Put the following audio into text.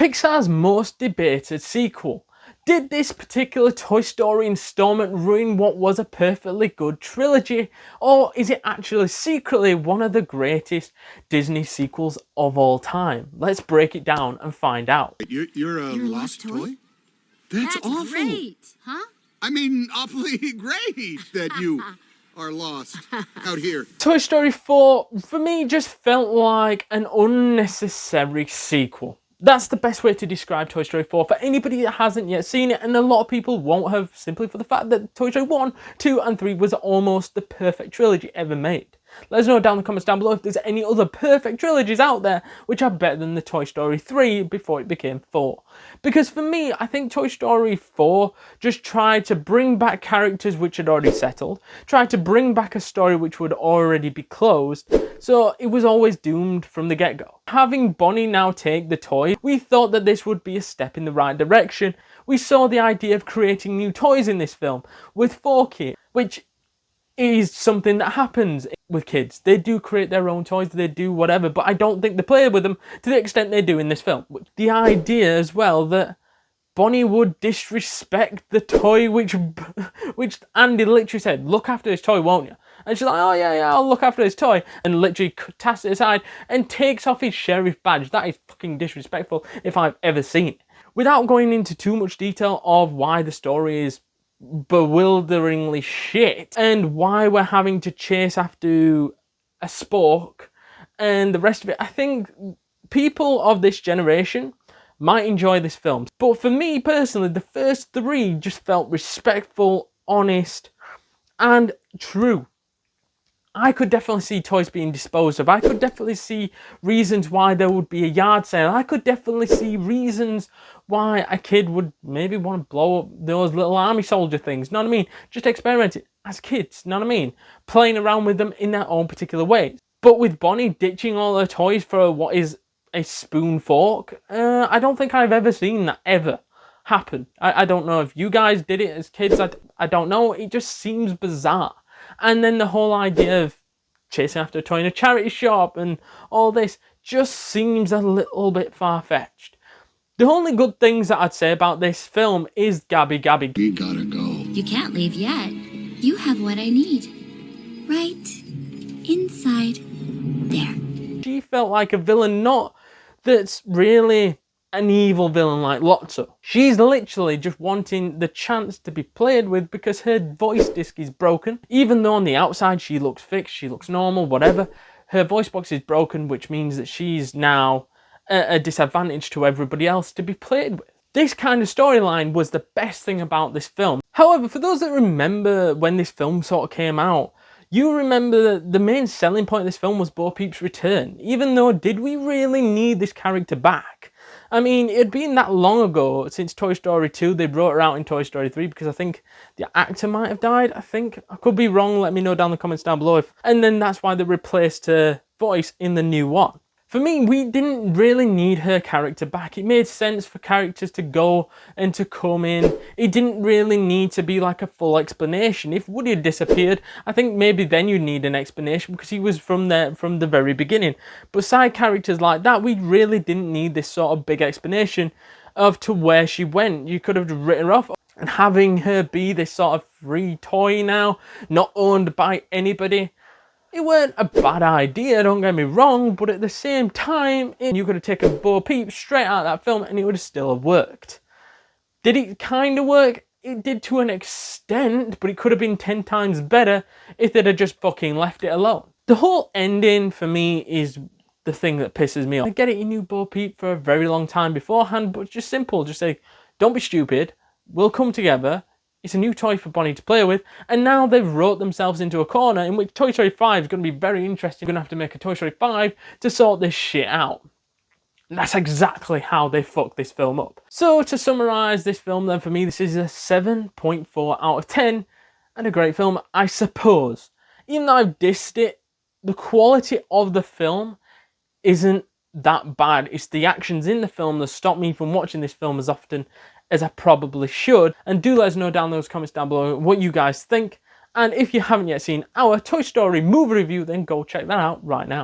Pixar's most debated sequel. Did this particular Toy Story installment ruin what was a perfectly good trilogy, or is it actually secretly one of the greatest Disney sequels of all time? Let's break it down and find out. You're a lost toy? That's awful. Great, huh? I mean, awfully great that you are lost out here. Toy Story 4, for me, just felt like an unnecessary sequel. That's the best way to describe Toy Story 4 for anybody that hasn't yet seen it, and a lot of people won't have, simply for the fact that Toy Story 1, 2 and 3 was almost the perfect trilogy ever made. Let us know down in the comments down below if there's any other perfect trilogies out there which are better than the Toy Story 3 before it became 4. Because for me, I think Toy Story 4 just tried to bring back characters which had already settled, tried to bring back a story which would already be closed, so it was always doomed from the get-go. Having Bonnie now take the toy, we thought that this would be a step in the right direction. We saw the idea of creating new toys in this film with 4K, which is something that happens with kids. They do create their own toys, they do whatever, but I don't think they play with them to the extent they do in this film. The idea as well that Bonnie would disrespect the toy, which Andy literally said, look after this toy, won't you? And she's like, oh yeah, I'll look after this toy, and literally tasks it aside and takes off his sheriff badge. That is fucking disrespectful if I've ever seen it. Without going into too much detail of why the story is bewilderingly shit and why we're having to chase after a spork and the rest of it, I think people of this generation might enjoy this film. But for me personally, the first three just felt respectful, honest, and true. I could definitely see toys being disposed of. I could definitely see reasons why there would be a yard sale. I could definitely see reasons why a kid would maybe want to blow up those little army soldier things. Know what I mean? Just experiment it as kids. Know what I mean? Playing around with them in their own particular ways. But with Bonnie ditching all her toys for what is a spoon fork, I don't think I've ever seen that ever happen. I don't know if you guys did it as kids. I don't know. It just seems bizarre. And then the whole idea of chasing after a toy in a charity shop and all this just seems a little bit far-fetched. The only good things that I'd say about this film is Gabby. We gotta go. You can't leave yet. You have what I need. Right inside there. She felt like a villain, not that's really an evil villain like Lotso. She's literally just wanting the chance to be played with because her voice disc is broken. Even though on the outside she looks fixed, she looks normal, whatever, her voice box is broken, which means that she's now at a disadvantage to everybody else to be played with. This kind of storyline was the best thing about this film. However, for those that remember when this film sort of came out, you remember that the main selling point of this film was Bo Peep's return. Even though, did we really need this character back? I mean, it had been that long ago since Toy Story 2. They brought her out in Toy Story 3 because I think the actor might have died. I could be wrong. Let me know down in the comments down below. And then that's why they replaced her voice in the new one. For me, we didn't really need her character back. It made sense for characters to go and to come in. It didn't really need to be like a full explanation. If Woody had disappeared, I think maybe then you'd need an explanation because he was from the very beginning. But side characters like that, we really didn't need this sort of big explanation of to where she went. You could have written her off. And having her be this sort of free toy now, not owned by anybody, it weren't a bad idea, don't get me wrong, but at the same time, you could have taken Bo Peep straight out of that film and it would have still have worked. Did it kind of work? It did to an extent, but it could have been 10 times better if they'd have just fucking left it alone. The whole ending for me is the thing that pisses me off. I get it, you knew Bo Peep for a very long time beforehand, but it's just simple. Just say, don't be stupid, we'll come together. It's a new toy for Bonnie to play with, and now they've wrote themselves into a corner in which Toy Story 5 is going to be very interesting. You're going to have to make a Toy Story 5 to sort this shit out. And that's exactly how they fucked this film up. So to summarise this film then, for me, this is a 7.4 out of 10, and a great film, I suppose. Even though I've dissed it, the quality of the film isn't that bad. It's the actions in the film that stop me from watching this film as often as I probably should. And do let us know down in those comments down below what you guys think. And if you haven't yet seen our Toy Story movie review, then go check that out right now.